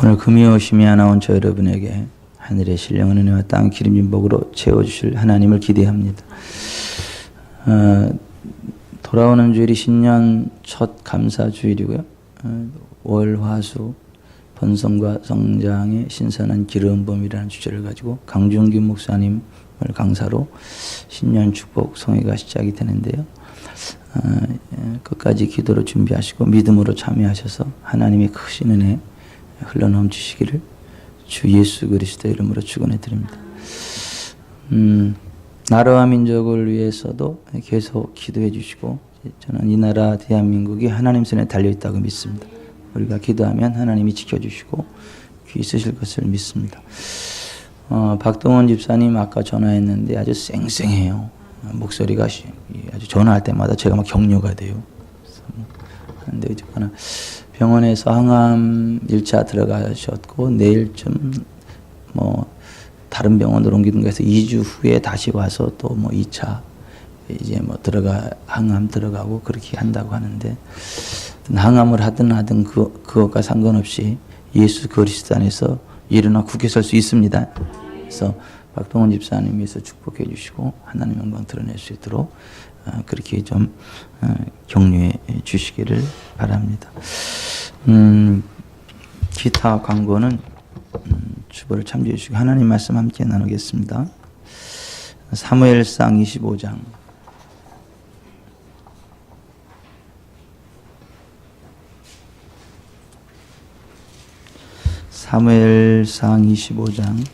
오늘 금이 오심이 하나 온 저 여러분에게 하늘의 신령한 은혜와 땅 기름진 복으로 채워주실 하나님을 기대합니다. 돌아오는 주일이 신년 첫 감사주일이고요. 월, 화, 수 번성과 성장의 신선한 기름범이라는 주제를 가지고 강준규 목사님을 강사로 신년 축복 성회가 시작이 되는데요. 끝까지 기도로 준비하시고 믿음으로 참여하셔서 하나님의 크신 은혜 흘러넘치시기를 주 예수 그리스도 이름으로 축원해 드립니다. 나라와 민족을 위해서도 계속 기도해 주시고, 저는 이 나라 대한민국이 하나님 손에 달려 있다고 믿습니다. 우리가 기도하면 하나님이 지켜주시고 귀 쓰실 것을 믿습니다. 박동원 집사님 아까 전화했는데 아주 쌩쌩해요. 목소리가 아주 전화할 때마다 제가 막 격려가 돼요. 그런데 어쨌거나 병원에서 항암 1차 들어가셨고 내일쯤 다른 병원으로 옮기는 거에서 2주 후에 다시 와서 또 2차 이제 항암 들어가고 그렇게 한다고 하는데, 항암을 하든 그것과 상관없이 예수 그리스도 안에서 일어나 굳게 설 수 있습니다. 그래서 박동원 집사님께서 축복해 주시고 하나님 영광 드러낼 수 있도록 그렇게 좀 격려해 주시기를 바랍니다. 기타 광고는 주보를 참조해 주시고 하나님 말씀 함께 나누겠습니다. 사무엘상 25장. 사무엘상 25장.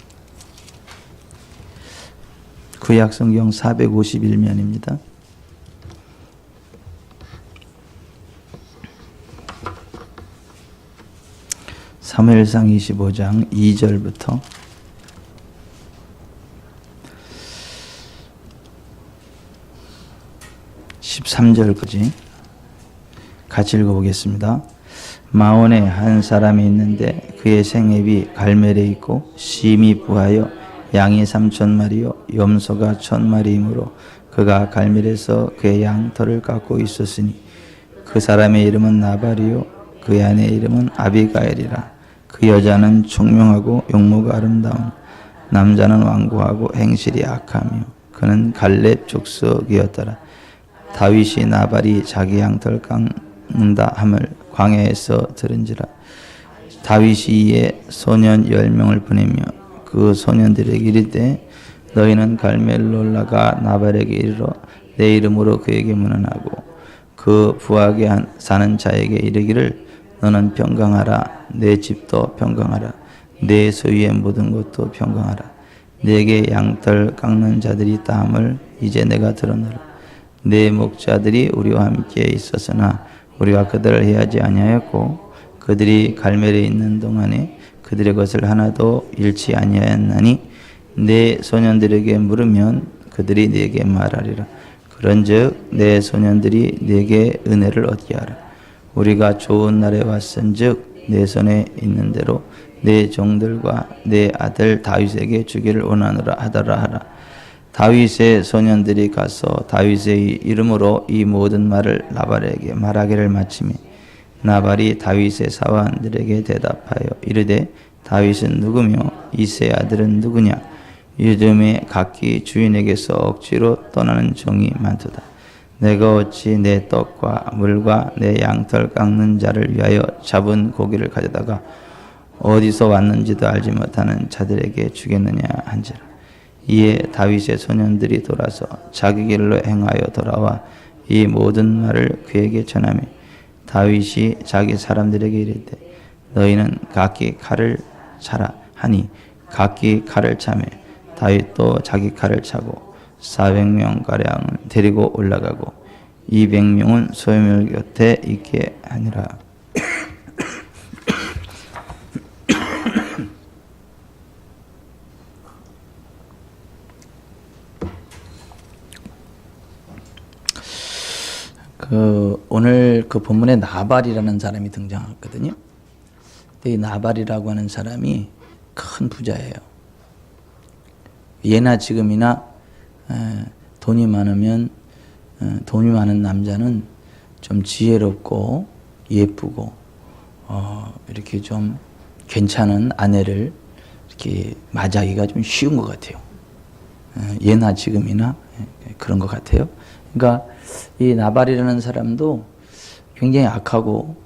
구약성경 451면입니다. 사무엘상 25장 2절부터 13절까지 같이 읽어보겠습니다. 마온에 한 사람이 있는데 그의 생애비 갈멜에 있고 심이 부하여 양이 3,000마리요 염소가 1,000마리이므로 그가 갈멜에서 그의 양털을 깎고 있었으니 그 사람의 이름은 나발이요 그의 아내의 이름은 아비가일이라. 그 여자는 총명하고 용모가 아름다운, 남자는 완고하고 행실이 악하며 그는 갈렙 족속이었더라. 다윗이 나발이 자기 양털 깎는다 함을 광야에서 들은지라. 다윗이 이에 소년 10명을 보내며 그 소년들에게 이르되 너희는 갈멜로 올라가 나발에게 이르러 내 이름으로 그에게 문안하고 그 부하게 사는 자에게 이르기를 너는 평강하라. 내 집도 평강하라. 내 소유의 모든 것도 평강하라. 내게 양털 깎는 자들이 있다 함을 이제 내가 들었노라. 내 목자들이 우리와 함께 있었으나 우리가 그들을 해하지 아니하였고 그들이 갈멜에 있는 동안에 그들의 것을 하나도 잃지 아니하였나니 내 소년들에게 물으면 그들이 내게 말하리라. 그런즉 내 소년들이 내게 은혜를 얻게 하라. 우리가 좋은 날에 왔은즉 내 손에 있는 대로 내 종들과 내 아들 다윗에게 주기를 원하노라 하더라 하라. 다윗의 소년들이 가서 다윗의 이름으로 이 모든 말을 나발에게 말하기를 마치매 나발이 다윗의 사환들에게 대답하여 이르되 다윗은 누구며 이새의 아들은 누구냐. 요즘에 각기 주인에게서 억지로 떠나는 종이 많도다. 내가 어찌 내 떡과 물과 내 양털 깎는 자를 위하여 잡은 고기를 가져다가 어디서 왔는지도 알지 못하는 자들에게 주겠느냐 한지라. 이에 다윗의 소년들이 돌아서 자기 길로 행하여 돌아와 이 모든 말을 그에게 전하며 다윗이 자기 사람들에게 이르되 너희는 각기 칼을 차라 하니 각기 칼을 차매 다윗도 자기 칼을 차고 400명가량을 데리고 올라가고 200명은 소유물 곁에 있게 하니라. 오늘 그 본문에 나발이라는 사람이 등장했거든요. 근데 이 나발이라고 하는 사람이 큰 부자예요. 예나 지금이나 돈이 많으면 돈이 많은 남자는 좀 지혜롭고 예쁘고 이렇게 좀 괜찮은 아내를 이렇게 맞이하기가 좀 쉬운 것 같아요. 예나 지금이나 그런 것 같아요. 그러니까 이 나발이라는 사람도 굉장히 악하고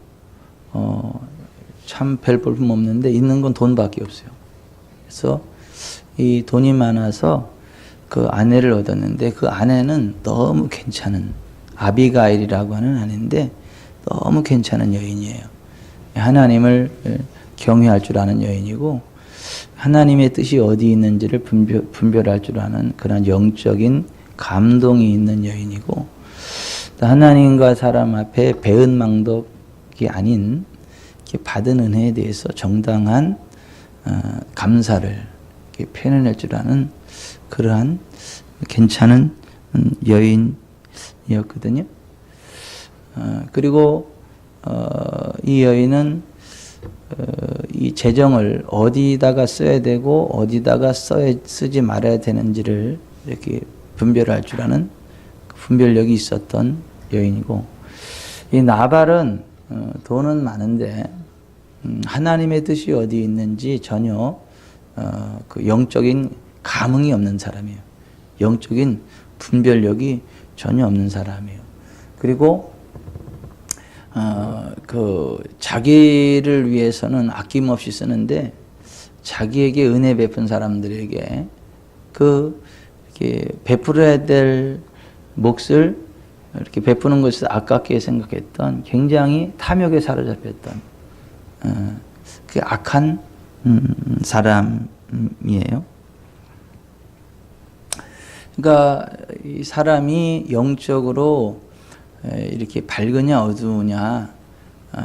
참 별 볼품 없는데 있는 건 돈밖에 없어요. 그래서 이 돈이 많아서 그 아내를 얻었는데 그 아내는 너무 괜찮은 아비가일이라고 하는 아내인데 너무 괜찮은 여인이에요. 하나님을 경외할 줄 아는 여인이고 하나님의 뜻이 어디 있는지를 분별할 줄 아는 그런 영적인 감동이 있는 여인이고 하나님과 사람 앞에 배은망덕이 아닌 받은 은혜에 대해서 정당한 감사를 표현할 줄 아는 그러한 괜찮은 여인이었거든요. 그리고 이 여인은 이 재정을 어디다가 써야 되고 어디다가 쓰지 말아야 되는지를 이렇게 분별할 줄 아는 분별력이 있었던 여인이고 이 나발은 돈은 많은데 하나님의 뜻이 어디 있는지 전혀 그 영적인 감흥이 없는 사람이에요. 영적인 분별력이 전혀 없는 사람이에요. 그리고 그 자기를 위해서는 아낌없이 쓰는데 자기에게 은혜 베푼 사람들에게 그 이렇게 베풀어야 될 몫을 이렇게 베푸는 것을 아깝게 생각했던 굉장히 탐욕에 사로잡혔던 그 악한 사람이에요. 그러니까 이 사람이 영적으로 이렇게 밝으냐 어두우냐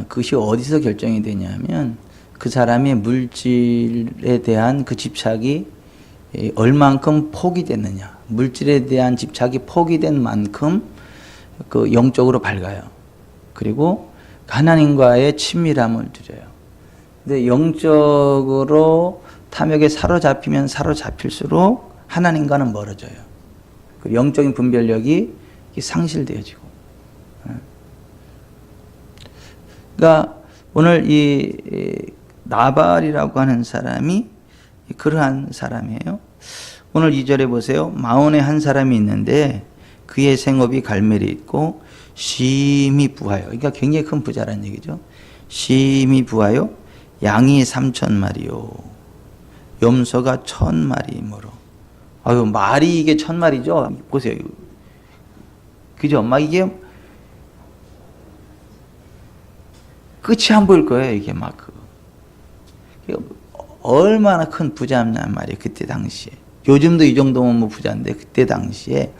그것이 어디서 결정이 되냐면 그 사람의 물질에 대한 그 집착이 얼만큼 포기됐느냐 물질에 대한 집착이 포기된 만큼 그 영적으로 밝아요. 그리고 하나님과의 친밀함을 누려요. 근데 영적으로 탐욕에 사로잡히면 사로잡힐수록 하나님과는 멀어져요. 그 영적인 분별력이 상실되어지고. 그러니까 오늘 이 나발이라고 하는 사람이 그러한 사람이에요. 오늘 2절에 보세요. 마온에 한 사람이 있는데 그의 생업이 갈멜이 있고 심히 부하여. 그러니까 굉장히 큰 부자라는 얘기죠. 심히 부하여 양이 3,000마리요. 염소가 1,000마리므로. 아유, 말이 이게 1,000마리죠? 보세요. 그죠? 막 이게 끝이 안 보일 거예요. 이게 막 얼마나 큰 부자냔 말이에요. 그때 당시에. 요즘도 이 정도면 뭐 부자인데 그때 당시에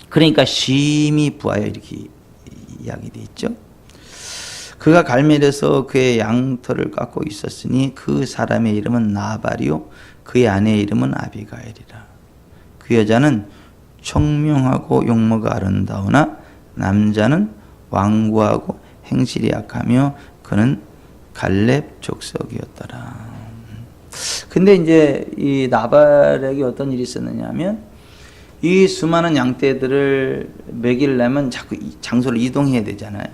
그러니까 심히 부하여 이렇게 이야기되어 있죠. 그가 갈멜에서 그의 양털을 깎고 있었으니 그 사람의 이름은 나발이요 그의 아내의 이름은 아비가일이라. 그 여자는 청명하고 용모가 아름다우나 남자는 완고하고 행실이 약하며 그는 갈렙 족속이었더라. 근데 이제 이 나발에게 어떤 일이 있었느냐 하면 이 수많은 양떼들을 먹이려면 자꾸 장소를 이동해야 되잖아요.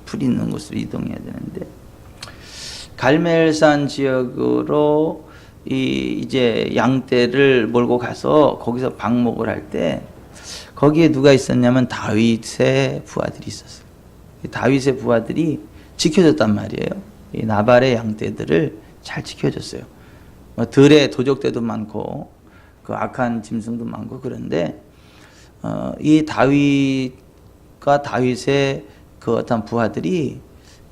풀 있는 곳으로 이동해야 되는데 갈멜산 지역으로 이제 양떼를 몰고 가서 거기서 방목을 할 때 거기에 누가 있었냐면 다윗의 부하들이 있었어요. 다윗의 부하들이 지켜줬단 말이에요. 이 나발의 양떼들을 잘 지켜줬어요. 들에 도적대도 많고 그 악한 짐승도 많고 그런데 이 다윗과 다윗의 그 어떤 부하들이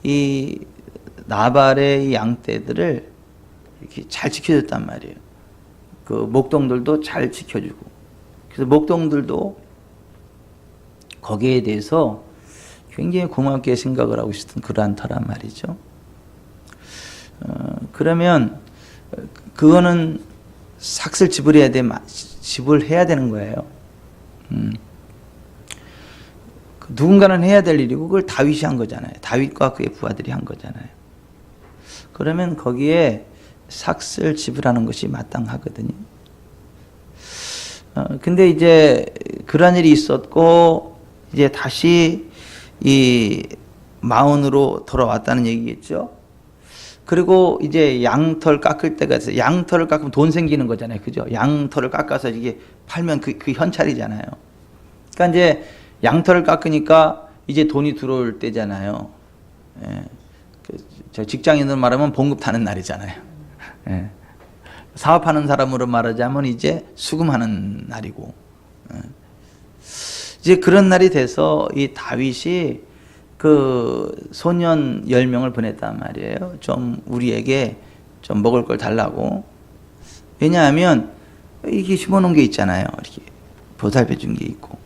이 나발의 이 양떼들을 이렇게 잘 지켜줬단 말이에요. 그 목동들도 잘 지켜주고 그래서 목동들도 거기에 대해서 굉장히 고맙게 생각을 하고 있었던 그러한 터란 말이죠. 그러면 그거는 삭슬 지불해야 되는 거예요. 누군가는 해야 될 일이고 그걸 다윗이 한 거잖아요. 다윗과 그의 부하들이 한 거잖아요. 그러면 거기에 삭슬 지불하는 것이 마땅하거든요. 근데 이제 그런 일이 있었고 이제 다시 이 마온으로 돌아왔다는 얘기겠죠. 그리고 이제 양털 깎을 때가 있어요. 양털을 깎으면 돈 생기는 거잖아요. 그죠? 양털을 깎아서 이게 팔면 그 현찰이잖아요. 그러니까 이제 양털을 깎으니까 이제 돈이 들어올 때잖아요. 예. 저 직장인으로 말하면 봉급 타는 날이잖아요. 예. 사업하는 사람으로 말하자면 이제 수금하는 날이고. 예. 이제 그런 날이 돼서 이 다윗이 그 소년 10명을 보냈단 말이에요. 좀 우리에게 좀 먹을 걸 달라고. 왜냐하면 이게 심어놓은 게 있잖아요. 이렇게 보살펴 준 게 있고.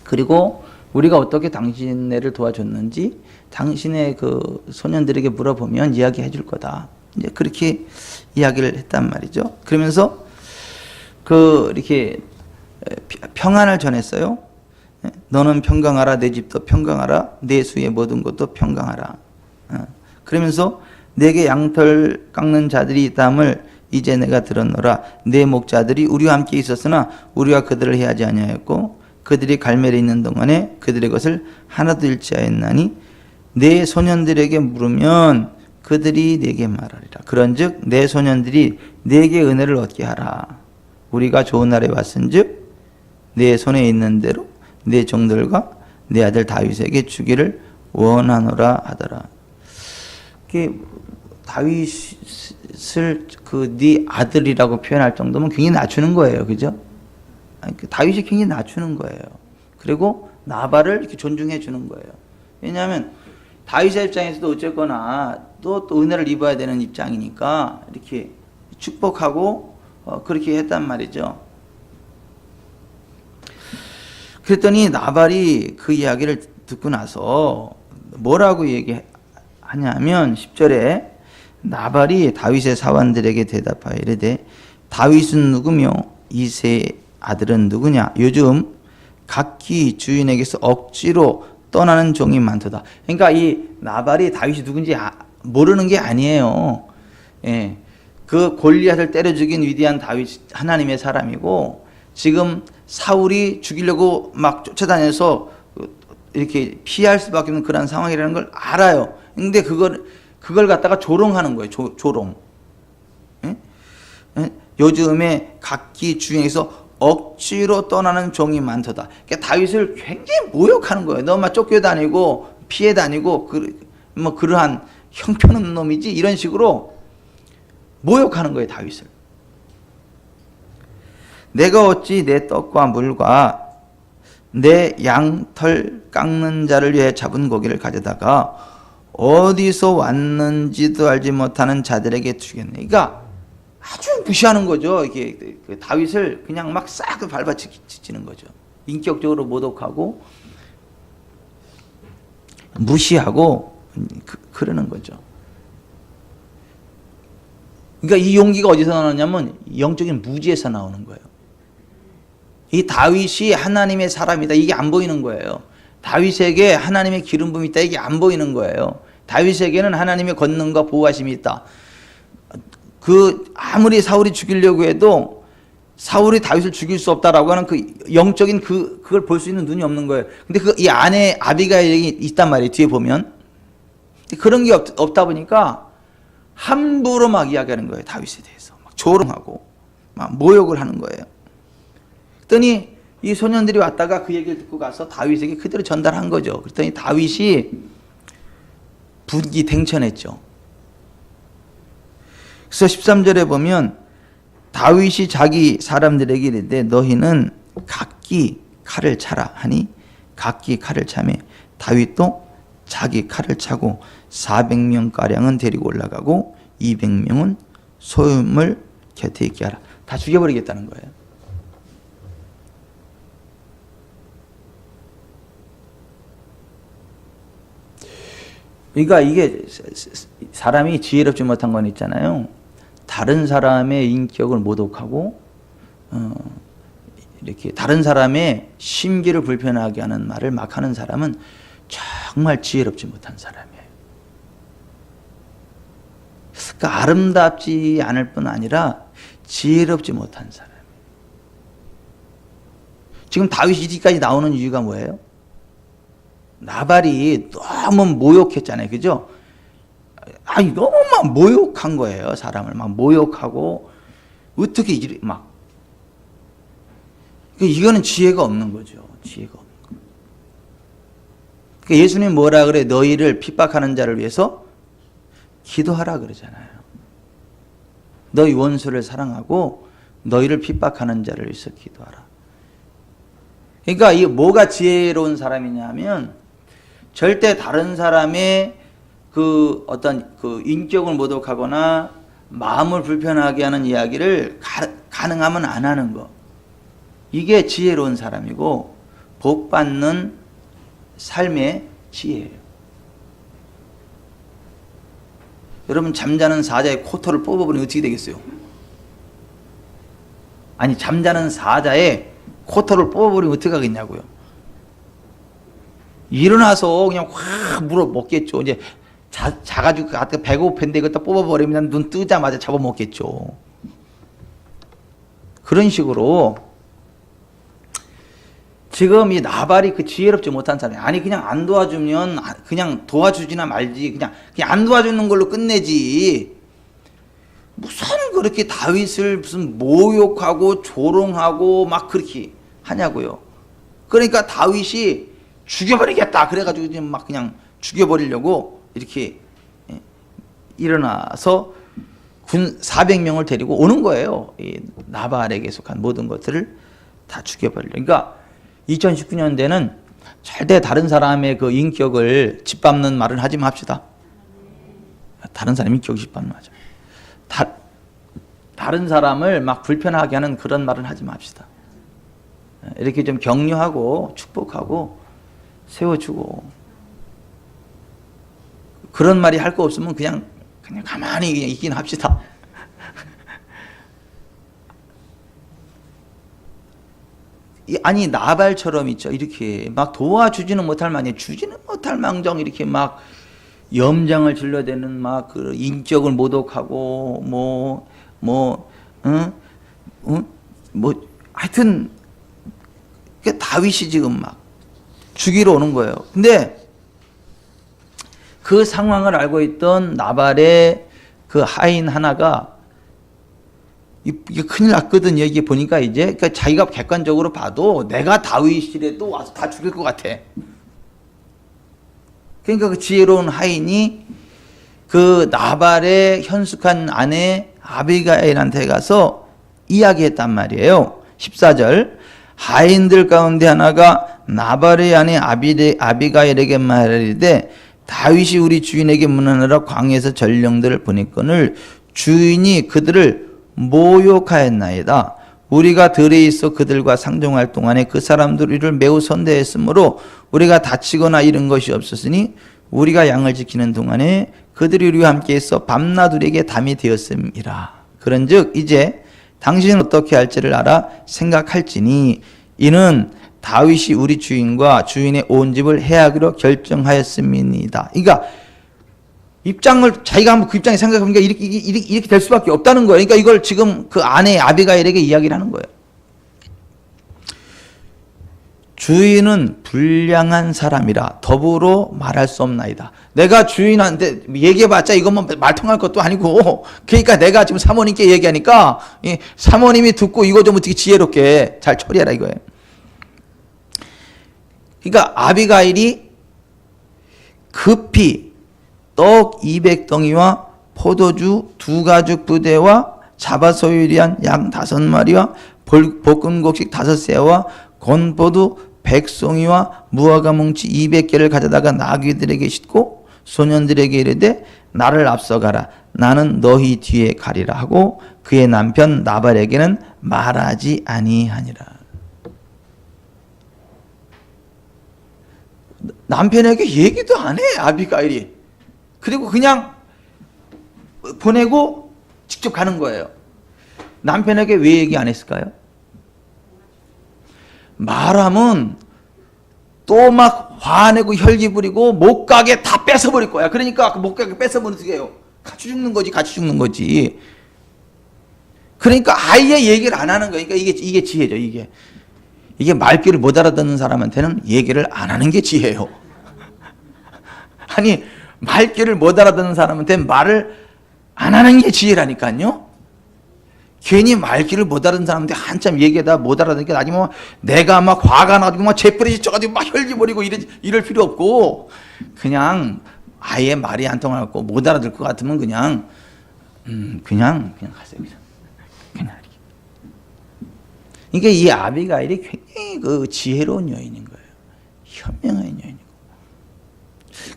그리고 우리가 어떻게 당신네를 도와줬는지 당신의 그 소년들에게 물어보면 이야기해 줄 거다. 이제 그렇게 이야기를 했단 말이죠. 그러면서 그 이렇게 평안을 전했어요. 너는 평강하라, 내 집도 평강하라, 내 수의 모든 것도 평강하라. 그러면서 내게 양털 깎는 자들이 있다함을 이제 내가 들었노라. 내 목자들이 우리와 함께 있었으나 우리가 그들을 해하지 아니하였고 그들이 갈멜에 있는 동안에 그들의 것을 하나도 잃지 않았나니 내 소년들에게 물으면 그들이 내게 말하리라. 그런즉 내 소년들이 내게 은혜를 얻게 하라. 우리가 좋은 날에 왔은즉 내 손에 있는 대로 내 종들과 내 아들 다윗에게 주기를 원하노라 하더라. 다윗을 그 네 아들이라고 표현할 정도면 굉장히 낮추는 거예요, 그죠? 다윗이 굉장히 낮추는 거예요. 그리고 나발을 이렇게 존중해 주는 거예요. 왜냐하면 다윗의 입장에서도 어쨌거나 또 은혜를 입어야 되는 입장이니까 이렇게 축복하고 그렇게 했단 말이죠. 그랬더니 나발이 그 이야기를 듣고 나서 뭐라고 얘기하냐면 10절에 나발이 다윗의 사원들에게 대답하여 이르되 다윗은 누구며 이새의 아들은 누구냐? 요즘 각기 주인에게서 억지로 떠나는 종이 많도다. 그러니까 이 나발이 다윗이 누군지 모르는 게 아니에요. 예. 그 골리앗을 때려 죽인 위대한 다윗 하나님의 사람이고 지금 사울이 죽이려고 막 쫓아다녀서 이렇게 피할 수밖에 없는 그런 상황이라는 걸 알아요. 근데 그걸 갖다가 조롱하는 거예요. 조롱. 예? 예? 요즘에 각기 주인에서 억지로 떠나는 종이 많도다. 그러니까 다윗을 굉장히 모욕하는 거예요. 너 막 쫓겨다니고 피해 다니고 뭐 그러한 형편없는 놈이지 이런 식으로 모욕하는 거예요. 다윗을. 내가 어찌 내 떡과 물과 내 양털 깎는 자를 위해 잡은 고기를 가져다가 어디서 왔는지도 알지 못하는 자들에게 주겠네. 그러니까 아주 무시하는 거죠. 이게 다윗을 그냥 막 싹 밟아치는 거죠. 인격적으로 모독하고 무시하고 그러는 거죠. 그러니까 이 용기가 어디서 나오냐면 영적인 무지에서 나오는 거예요. 이 다윗이 하나님의 사람이다. 이게 안 보이는 거예요. 다윗에게 하나님의 기름 부음이 있다. 이게 안 보이는 거예요. 다윗에게는 하나님의 권능과 보호하심이 있다. 아무리 사울이 죽이려고 해도 사울이 다윗을 죽일 수 없다라고 하는 그 영적인 그걸 볼 수 있는 눈이 없는 거예요. 근데 이 안에 아비가일이 있단 말이에요. 뒤에 보면. 그런 게 없다 보니까 함부로 막 이야기하는 거예요. 다윗에 대해서. 막 조롱하고 막 모욕을 하는 거예요. 그랬더니 이 소년들이 왔다가 그 얘기를 듣고 가서 다윗에게 그대로 전달한 거죠. 그랬더니 다윗이 분기 탱천했죠. 그래서 13절에 보면 다윗이 자기 사람들에게 이르되 너희는 각기 칼을 차라 하니 각기 칼을 차매 다윗도 자기 칼을 차고 400명가량은 데리고 올라가고 200명은 소임을 곁에 있게 하라. 다 죽여버리겠다는 거예요. 그러니까 이게 사람이 지혜롭지 못한 건 있잖아요. 다른 사람의 인격을 모독하고 이렇게 다른 사람의 심기를 불편하게 하는 말을 막 하는 사람은 정말 지혜롭지 못한 사람이에요. 그러니까 아름답지 않을 뿐 아니라 지혜롭지 못한 사람이에요. 지금 다윗이 이까지 나오는 이유가 뭐예요? 나발이 너무 모욕했잖아요. 그죠? 아니 너무 막 모욕한 거예요. 사람을 막 모욕하고 어떻게 이래 막 이거는 지혜가 없는 거죠. 지혜가 없는 거. 그러니까 예수님 뭐라 그래? 너희를 핍박하는 자를 위해서 기도하라 그러잖아요. 너희 원수를 사랑하고 너희를 핍박하는 자를 위해서 기도하라. 그러니까 이 뭐가 지혜로운 사람이냐면 절대 다른 사람의 그 어떤 그 인격을 모독하거나 마음을 불편하게 하는 이야기를 가능하면 안 하는 거. 이게 지혜로운 사람이고 복 받는 삶의 지혜예요. 여러분 잠자는 사자의 코털을 뽑아버리면 어떻게 되겠어요? 아니 잠자는 사자의 코털을 뽑아버리면 어떻게 하겠냐고요. 일어나서 그냥 확 물어 먹겠죠. 이제 자가지고 배고픈데 이것도 뽑아버리면 눈 뜨자마자 잡아먹겠죠. 그런 식으로 지금 이 나발이 그 지혜롭지 못한 사람이 아니 그냥 안 도와주면 그냥 도와주지나 말지 그냥 안 도와주는 걸로 끝내지 무슨 그렇게 다윗을 무슨 모욕하고 조롱하고 막 그렇게 하냐고요. 그러니까 다윗이 죽여버리겠다 그래가지고 막 그냥 죽여버리려고 이렇게 일어나서 군 400명을 데리고 오는 거예요. 이 나발에게 속한 모든 것들을 다 죽여버리려고. 그러니까 2019년대는 절대 다른 사람의 그 인격을 짓밟는 말은 하지 맙시다. 다른 사람 인격을 짓밟는 말이죠. 다른 사람을 막 불편하게 하는 그런 말은 하지 맙시다. 이렇게 좀 격려하고 축복하고 세워주고 그런 말이 할 거 없으면 그냥 가만히 그냥 있긴 합시다. 아니 나발처럼 있죠. 이렇게 막 도와주지는 못할 만이 주지는 못할 망정 이렇게 막 염장을 질러대는 막 그 인격을 모독하고 뭐 하여튼 다윗이 지금 막 죽이러 오는 거예요. 근데 그 상황을 알고 있던 나발의 그 하인 하나가 이게 큰일 났거든. 여기 보니까 이제 그러니까 자기가 객관적으로 봐도 내가 다윗이라도 와서 다 죽일 것 같아. 그러니까 그 지혜로운 하인이 그 나발의 현숙한 아내 아비가일한테 가서 이야기했단 말이에요. 14절 하인들 가운데 하나가 나발의 아내 아비가일에게 말하되 다윗이 우리 주인에게 문하느라 광야에서 전령들을 보냈거늘 주인이 그들을 모욕하였나이다. 우리가 들에 있어 그들과 상종할 동안에 그 사람들 우리를 매우 선대했으므로 우리가 다치거나 잃은 것이 없었으니 우리가 양을 지키는 동안에 그들이 우리와 함께 있어 밤낮 우리에게 담이 되었음이라. 그런즉 이제 당신은 어떻게 할지를 알아 생각할지니 이는 다윗이 우리 주인과 주인의 온 집을 해하기로 결정하였음이니이다. 그러니까 입장을 자기가 한번 그 입장에 생각해보니까 이렇게 될 수밖에 없다는 거예요. 그러니까 이걸 지금 그 아내 아비가일에게 이야기를 하는 거예요. 주인은 불량한 사람이라 더불어 말할 수 없나이다. 내가 주인한테 얘기해봤자 이것만 말 통할 것도 아니고 그러니까 내가 지금 사모님께 얘기하니까 사모님이 듣고 이거 좀 어떻게 지혜롭게 잘 처리해라 이거예요. 그러니까 아비가일이 급히 떡 200덩이와 포도주 2가죽 부대와 자바소율이한 양 5마리와 볶음곡식 5새와 건포도 100송이와 무화과 뭉치 200개를 가져다가 나귀들에게 싣고 소년들에게 이르되 나를 앞서가라 나는 너희 뒤에 가리라 하고 그의 남편 나발에게는 말하지 아니하니라. 남편에게 얘기도 안 해 아비가일이. 그리고 그냥 보내고 직접 가는 거예요. 남편에게 왜 얘기 안 했을까요? 말하면 또 막 화내고 혈기 부리고 못 가게 다 뺏어버릴 거야. 그러니까 못 가게 뺏어버리면 어떻게 해요? 같이 죽는 거지. 그러니까 아예 얘기를 안 하는 거예요. 그러니까 이게 지혜죠. 이게 말귀를 못 알아듣는 사람한테는 얘기를 안 하는 게 지혜예요. 아니 말귀를 못 알아듣는 사람한테 말을 안 하는 게 지혜라니까요. 괜히 말귀를 못 알아듣는 사람한테 한참 얘기하다 못 알아듣으니까 나중에 막 내가 막 화가 나가지고 막 재뿌리 쪄가지고 막 혈기 버리고 이럴 필요 없고, 그냥 아예 말이 안 통하고 못 알아들 것 같으면 그냥 가세요. 그냥. 그러니까 이 아비가일이 굉장히 그 지혜로운 여인인 거예요. 현명한 여인이고,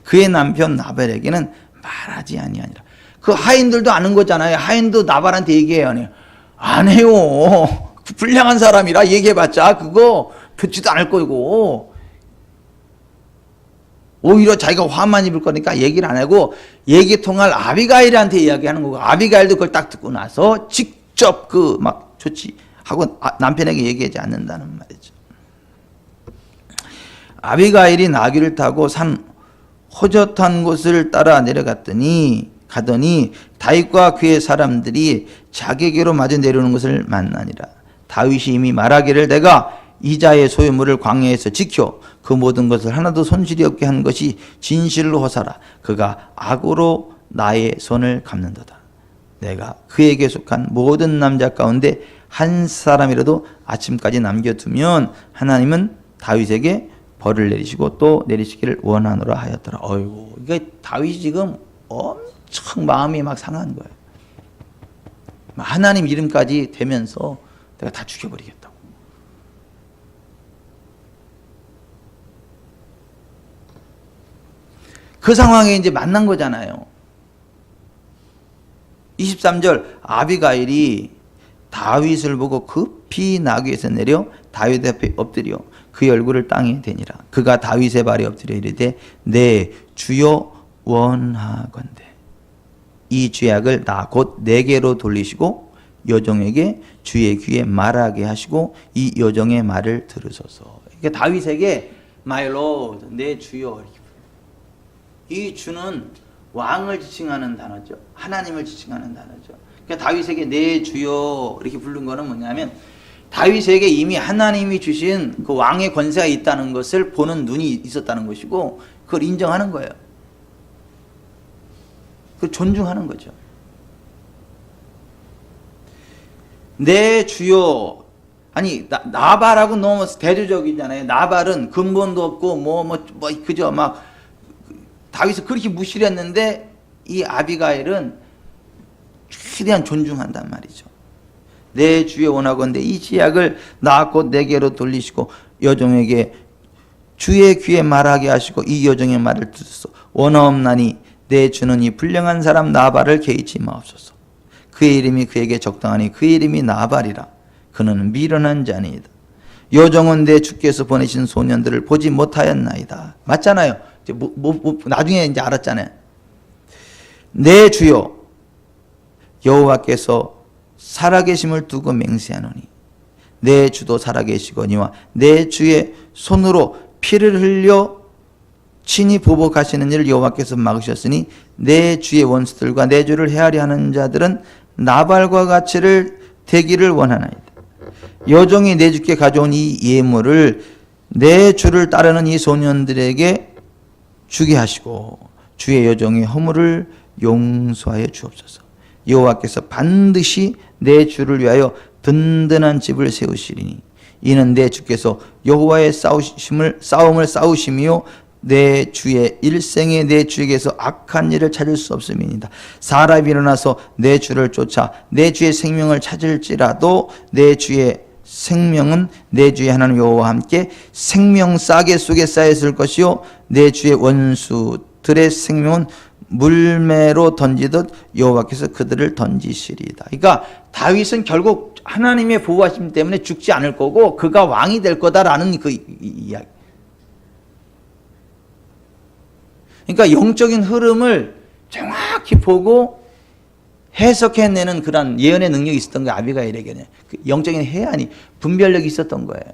그의 남편 나발에게는 말하지 아니하니라. 그 하인들도 아는 거잖아요. 하인도 나발한테 얘기해요, 안 해요? 안 해요. 불량한 사람이라 얘기해봤자 그거 듣지도 않을 거고, 오히려 자기가 화만 입을 거니까 얘기를 안 하고 얘기 통할 아비가일한테 이야기하는 거고, 아비가일도 그걸 딱 듣고 나서 직접 그 막 조치하고 남편에게 얘기하지 않는다는 말이죠. 아비가일이 나귀를 타고 산 호젓한 곳을 따라 내려가더니 다윗과 그의 사람들이 자기에게로 마주 내려오는 것을 만나니라. 다윗이 이미 말하기를 내가 이자의 소유물을 광야에서 지켜 그 모든 것을 하나도 손실이 없게 한 것이 진실로 호사라. 그가 악으로 나의 손을 갚는도다. 내가 그에게 속한 모든 남자 가운데 한 사람이라도 아침까지 남겨두면 하나님은 다윗에게 벌을 내리시고 또 내리시기를 원하노라 하였더라. 어이구, 이게 다윗이 지금 엄청 마음이 막 상한 거예요. 하나님 이름까지 대면서 내가 다 죽여버리겠다고. 그 상황에 이제 만난 거잖아요. 23절, 아비가일이 다윗을 보고 급히 나귀에서 내려 다윗 앞에 엎드려 그의 얼굴을 땅에 대니라. 그가 다윗의 발에 엎드려 이르되 내 주여 원하건대 이 죄악을 나 곧 내게로 돌리시고 여종에게 주의 귀에 말하게 하시고 이 여종의 말을 들으소서. 그러니까 다윗에게 My Lord, 내 주여. 이 주는 왕을 지칭하는 단어죠. 하나님을 지칭하는 단어죠. 그러니까 다윗에게 내 주여 이렇게 부른 거는 뭐냐면, 다윗에게 이미 하나님이 주신 그 왕의 권세가 있다는 것을 보는 눈이 있었다는 것이고, 그걸 인정하는 거예요. 그걸 존중하는 거죠. 내 주여. 아니, 나발하고 너무 대조적이잖아요. 나발은 근본도 없고 그저 막 다윗을 그렇게 무시를 했는데, 이 아비가일은 최대한 존중한단 말이죠. 내 주여 원하건대 이 죄악을 나 곧 내게로 돌리시고 여종에게 주의 귀에 말하게 하시고 이 여종의 말을 듣소서. 원하옵나니 내 주는 이 불량한 사람 나발을 개의치 마옵소서. 그의 이름이 그에게 적당하니 그의 이름이 나발이라. 그는 미련한 자니이다. 여종은 내 주께서 보내신 소년들을 보지 못하였나이다. 맞잖아요. 나중에 이제 알았잖아요. 내 주여 여호와께서 살아계심을 두고 맹세하노니 내 주도 살아계시거니와 내 주의 손으로 피를 흘려 친히 보복하시는 일을 여호와께서 막으셨으니 내 주의 원수들과 내 주를 헤아려 하는 자들은 나발과 같이를 되기를 원하나이다. 여종이 내 주께 가져온 이 예물을 내 주를 따르는 이 소년들에게 주게 하시고 주의 여종의 허물을 용서하여 주옵소서. 여호와께서 반드시 내 주를 위하여 든든한 집을 세우시리니 이는 내 주께서 여호와의 싸움을 싸우심이요 내 주의 일생에 내 주에게서 악한 일을 찾을 수 없음이니이다. 사람이 일어나서 내 주를 쫓아 내 주의 생명을 찾을지라도 내 주의 생명은 내 주의 하나님 여호와와 함께 생명 싸개 속에 쌓였을 것이요 내 주의 원수들의 생명은 물매로 던지듯 여호와께서 그들을 던지시리이다. 그러니까 다윗은 결국 하나님의 보호하심 때문에 죽지 않을 거고 그가 왕이 될 거다라는 그 이야기. 그러니까 영적인 흐름을 정확히 보고 해석해내는 그런 예언의 능력이 있었던 게 아비가일에게는 그 영적인 해안이 분별력이 있었던 거예요.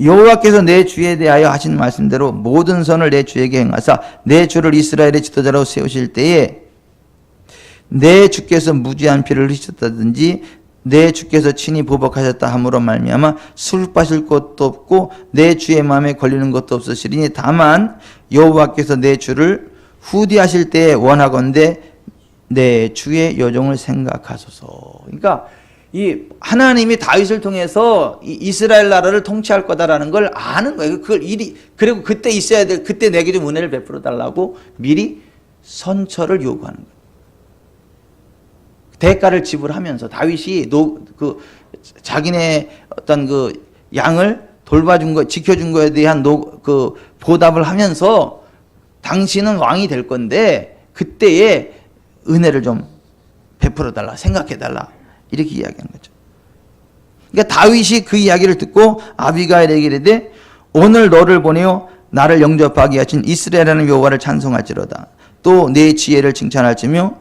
여호와께서 내 주에 대하여 하신 말씀대로 모든 선을 내 주에게 행하사 내 주를 이스라엘의 지도자로 세우실 때에 내 주께서 무지한 피를 흘리셨다든지 내 주께서 친히 보복하셨다 함으로 말미암아 슬퍼하실 것도 없고 내 주의 마음에 걸리는 것도 없으시리니 다만 여호와께서 내 주를 후대하실 때에 원하건대 내 주의 여종을 생각하소서. 그러니까 이 하나님이 다윗을 통해서 이 이스라엘 나라를 통치할 거다라는 걸 아는 거예요. 그걸 그리고 그때 있어야 될, 그때 내게 좀 은혜를 베풀어 달라고 미리 선처를 요구하는 거예요. 대가를 지불하면서 다윗이 자기네 어떤 그 양을 돌봐준 거, 지켜준 거에 대한 그 보답을 하면서 당신은 왕이 될 건데 그때의 은혜를 좀 베풀어 달라, 생각해 달라, 이렇게 이야기하는 거죠. 그러니까 다윗이 그 이야기를 듣고 아비가일에게 이르되 오늘 너를 보내어 나를 영접하게 하신 이스라엘이라는 여호와를 찬송할지로다. 또 내 지혜를 칭찬할지며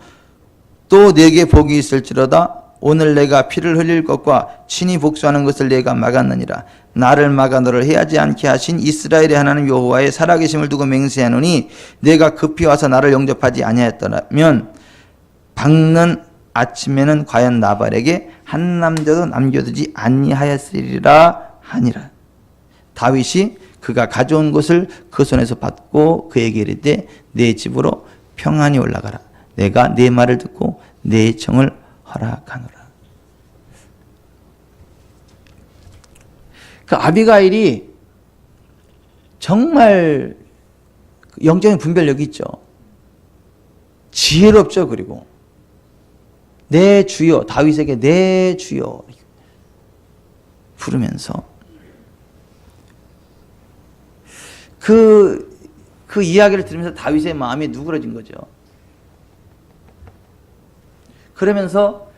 또 내게 복이 있을지로다. 오늘 내가 피를 흘릴 것과 친히 복수하는 것을 내가 막았느니라. 나를 막아 너를 해하지 않게 하신 이스라엘의 하나님 여호와의 살아계심을 두고 맹세하노니 내가 급히 와서 나를 영접하지 아니하였더라면 밝는 아침에는 과연 나발에게 한 남자도 남겨두지 아니하였으리라 하니라. 다윗이 그가 가져온 것을 그 손에서 받고 그에게 이르되 내 집으로 평안히 올라가라. 내가 네 말을 듣고 내 청을 허락하노라. 그 아비가일이 정말 영적인 분별력이 있죠. 지혜롭죠. 그리고 내 주여, 다윗에게 내 주여 부르면서 그 이야기를 들으면서 다윗의 마음이 누그러진 거죠. 그러면서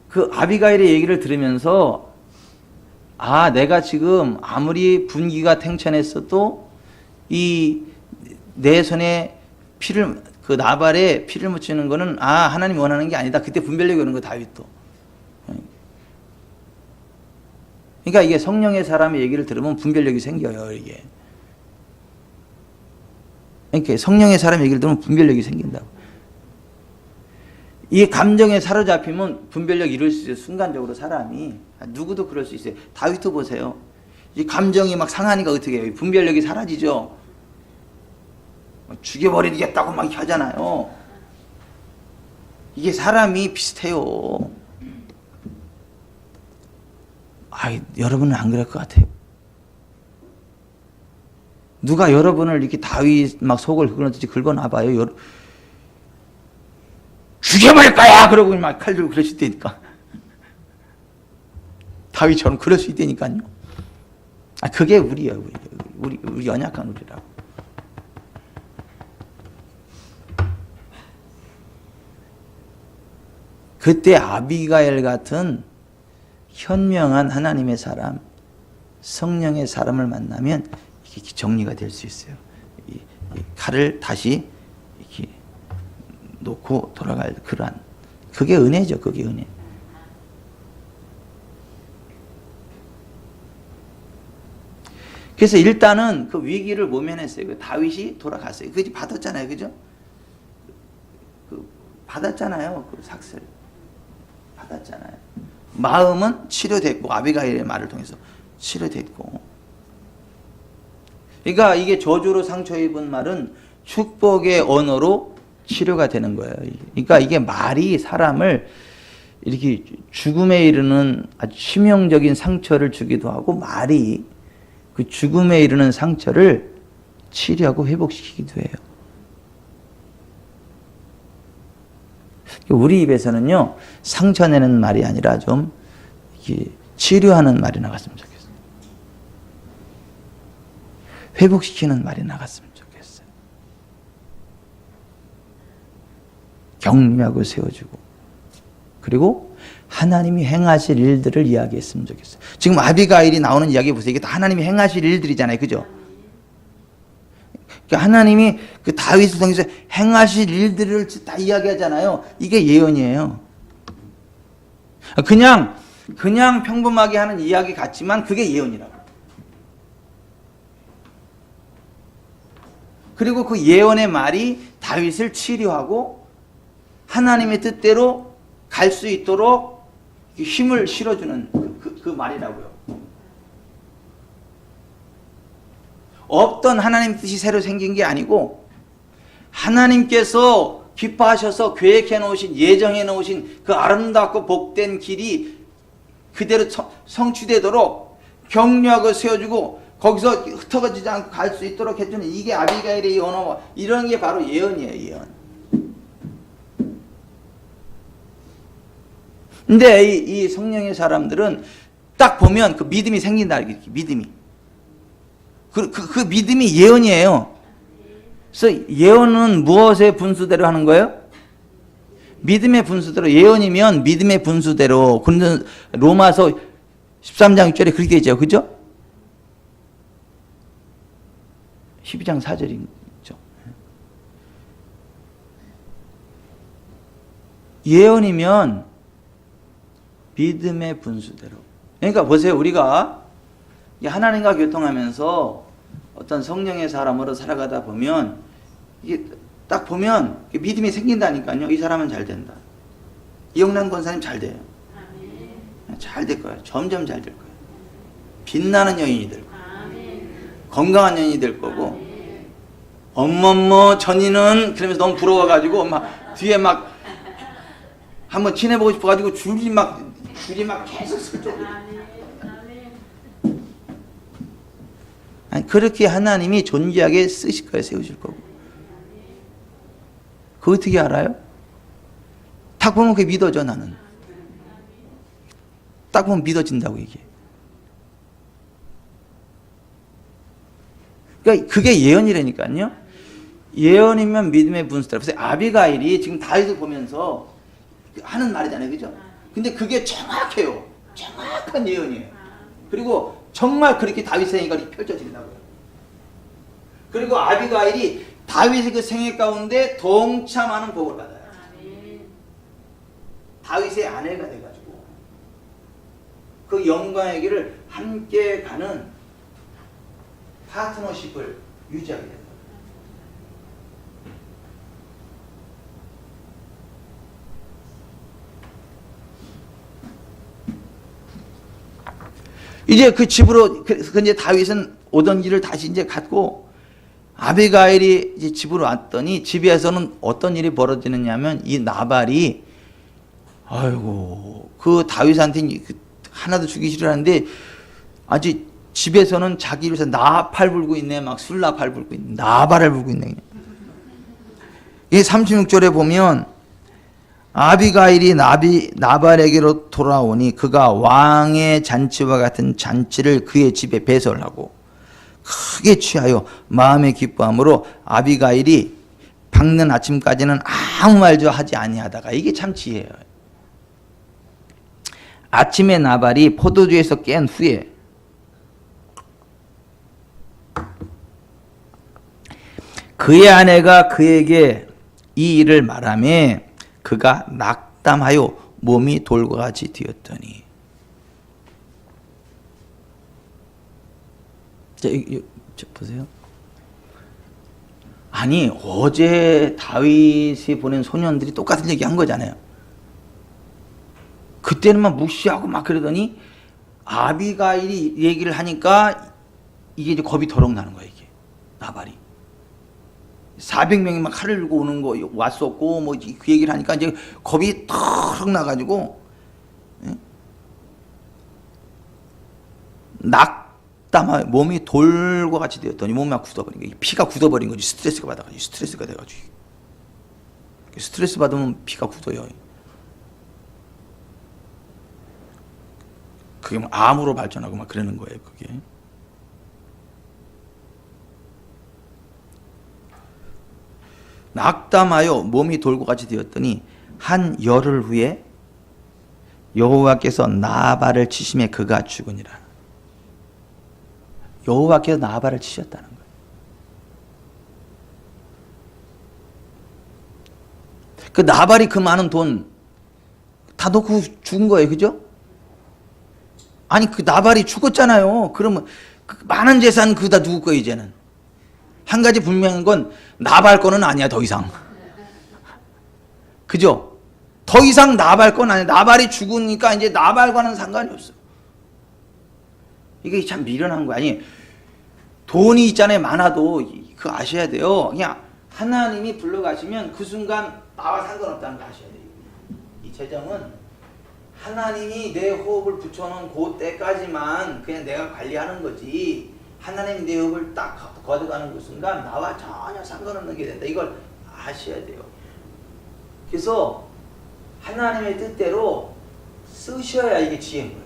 그 아비가일의 얘기를 들으면서 아, 내가 지금 아무리 분기가 탱천했어도 이 내 손에 피를, 그 나발에 피를 묻히는 거는 아, 하나님이 원하는 게 아니다. 그때 분별력이 오는 거, 다윗도. 그러니까 이게 성령의 사람의 얘기를 들으면 분별력이 생겨요, 이게. 그러니까 성령의 사람의 얘기를 들으면 분별력이 생긴다고. 이 감정에 사로잡히면 분별력 이룰 수 있어요. 순간적으로 사람이. 누구도 그럴 수 있어요. 다윗도 보세요. 이 감정이 막 상하니까 어떻게 해요? 분별력이 사라지죠. 죽여버리겠다고 막 하잖아요. 이게 사람이 비슷해요. 여러분은 안 그럴 것 같아요. 누가 여러분을 이렇게 다윗 막 속을 긁어놓듯이 긁어놔봐요. 죽여버릴 거야! 그러고 막 칼 들고 그럴 수 있다니까. 다윗처럼 그럴 수 있다니까요. 그게 우리예요. 우리 연약한 우리라고. 그때 아비가일 같은 현명한 하나님의 사람, 성령의 사람을 만나면 이게 정리가 될 수 있어요. 이 칼을 다시 이렇게 놓고 돌아갈 그러한, 그게 은혜죠. 그게 은혜. 그래서 일단은 그 위기를 모면했어요. 그 다윗이 돌아갔어요. 그지 받았잖아요, 그죠? 받았잖아요, 그 삭슬 받았잖아요. 마음은 치료됐고, 아비가일의 말을 통해서 치료됐고. 그러니까 이게 저주로 상처 입은 말은 축복의 언어로 치료가 되는 거예요. 그러니까 이게 말이 사람을 이렇게 죽음에 이르는 아주 치명적인 상처를 주기도 하고, 말이 그 죽음에 이르는 상처를 치료하고 회복시키기도 해요. 우리 입에서는요, 상처내는 말이 아니라 좀 이렇게 치료하는 말이 나갔으면 좋겠어요. 회복시키는 말이 나갔으면 좋겠어요. 격려하고 세워주고, 그리고 하나님이 행하실 일들을 이야기했으면 좋겠어요. 지금 아비가일이 나오는 이야기 보세요. 이게 다 하나님이 행하실 일들이잖아요. 그죠? 그러니까 하나님이 그 다윗을 통해서 행하실 일들을 다 이야기하잖아요. 이게 예언이에요. 그냥 평범하게 하는 이야기 같지만 그게 예언이라고. 그리고 그 예언의 말이 다윗을 치료하고 하나님의 뜻대로 갈 수 있도록 힘을 실어주는 그 말이라고요. 없던 하나님 뜻이 새로 생긴 게 아니고 하나님께서 기뻐하셔서 계획해 놓으신, 예정해 놓으신 그 아름답고 복된 길이 그대로 성취되도록 격려하고 세워주고 거기서 흩어지지 않고 갈 수 있도록 해주는, 이게 아비가일의 언어, 이런 게 바로 예언이에요. 예언. 근데 이 성령의 사람들은 딱 보면 그 믿음이 생긴다. 이렇게 믿음이. 그 믿음이 예언이에요. 그래서 예언은 무엇의 분수대로 하는 거예요? 믿음의 분수대로. 예언이면 믿음의 분수대로. 근데 로마서 13장 6절에 그렇게 되죠. 그죠? 12장 4절이죠. 예언이면 믿음의 분수대로. 그러니까 보세요. 우리가 하나님과 교통하면서 어떤 성령의 사람으로 살아가다 보면 이게 딱 보면 믿음이 생긴다니까요. 이 사람은 잘 된다. 이영란 권사님 잘 돼요. 잘 될 거예요. 점점 잘 될 거예요. 빛나는 여인이 될 거예요. 건강한 여인이 될 거고. 어머머 전이는 그러면서 너무 부러워가지고 막 뒤에 막 한번 친해보고 싶어가지고 줄이 막 계속 슬쩍. 아니, 그렇게 하나님이 존귀하게 쓰실 거예요. 세우실 거고. 그거 어떻게 알아요? 딱 보면 그게 믿어져. 나는 딱 보면 믿어진다고. 이게 그러니까 그게 예언이라니까요. 예언이면 믿음의 분수대로. 그래서 아비가일이 지금 다윗을 보면서 하는 말이잖아요. 그죠? 근데 그게 정확해요. 정확한 예언이에요. 그리고 정말 그렇게 다윗의 생애가 펼쳐진다고요. 그리고 아비가일이 다윗의 그 생애 가운데 동참하는 복을 받아요. 다윗의 아내가 돼가지고 그 영광의 길을 함께 가는 파트너십을 유지하게 됩니다. 이제 그 집으로, 그래서 이제 다윗은 오던 길을 다시 이제 갔고, 아비가일이 이제 집으로 왔더니 집에서는 어떤 일이 벌어지느냐면 이 나발이, 아이고, 그 다윗한테 하나도 주기 싫어하는데 아직 집에서는 자기를 위해서 나팔 불고 있네. 막 술나팔 불고 있네. 나발을 불고 있네. 이 36절에 보면 아비가일이 나발에게로 돌아오니 그가 왕의 잔치와 같은 잔치를 그의 집에 배설하고 크게 취하여 마음에 기뻐함으로 아비가일이 밝는 아침까지는 아무 말도 하지 아니하다가, 이게 참 지혜예요. 아침에 나발이 포도주에서 깬 후에 그의 아내가 그에게 이 일을 말하며 그가 낙담하여 몸이 돌과 같이 되었더니. 자, 보세요. 아니, 어제 다윗이 보낸 소년들이 똑같은 얘기 한 거잖아요. 그때는 막 무시하고 막 그러더니 아비가일이 얘기를 하니까 이게 이제 겁이 더럭 나는 거예요. 이게 나발이 400명이 막 칼을 들고 오는 거 왔었고 뭐 그 얘기를 하니까 이제 겁이 턱 나가지고 낙담하 몸이 돌과 같이 되었더니 몸이 막 굳어버린 거예요. 피가 굳어버린 거지. 스트레스가 받아가지고. 스트레스가 돼가지고. 스트레스 받으면 피가 굳어요. 그게 막 암으로 발전하고 막 그러는 거예요. 그게. 낙담하여 몸이 돌고 같이 되었더니 한 열흘 후에 여호와께서 나발을 치심에 그가 죽으니라. 여호와께서 나발을 치셨다는 거예요. 그 나발이 그 많은 돈 다 놓고 죽은 거예요. 그죠? 아니, 그 나발이 죽었잖아요. 그러면 그 많은 재산 그거 다 누구 거예요, 이제는? 한 가지 분명한 건 나발 거는 아니야, 더 이상. 그죠? 더 이상 나발 건 아니에요. 나발이 죽으니까 이제 나발과는 상관이 없어요. 이게 참 미련한 거 아니. 돈이 있잖아요. 많아도 그거 아셔야 돼요. 그냥 하나님이 불러가시면 그 순간 나와 상관없다는 거 아셔야 돼요. 이 재정은 하나님이 내 호흡을 붙여놓은 그 때까지만 그냥 내가 관리하는 거지, 하나님이 내 호흡을 딱 걷어가는 그 순간 나와 전혀 상관없는 게 된다. 이걸 아셔야 돼요. 그래서 하나님의 뜻대로 쓰셔야 이게 지혜인 거예요.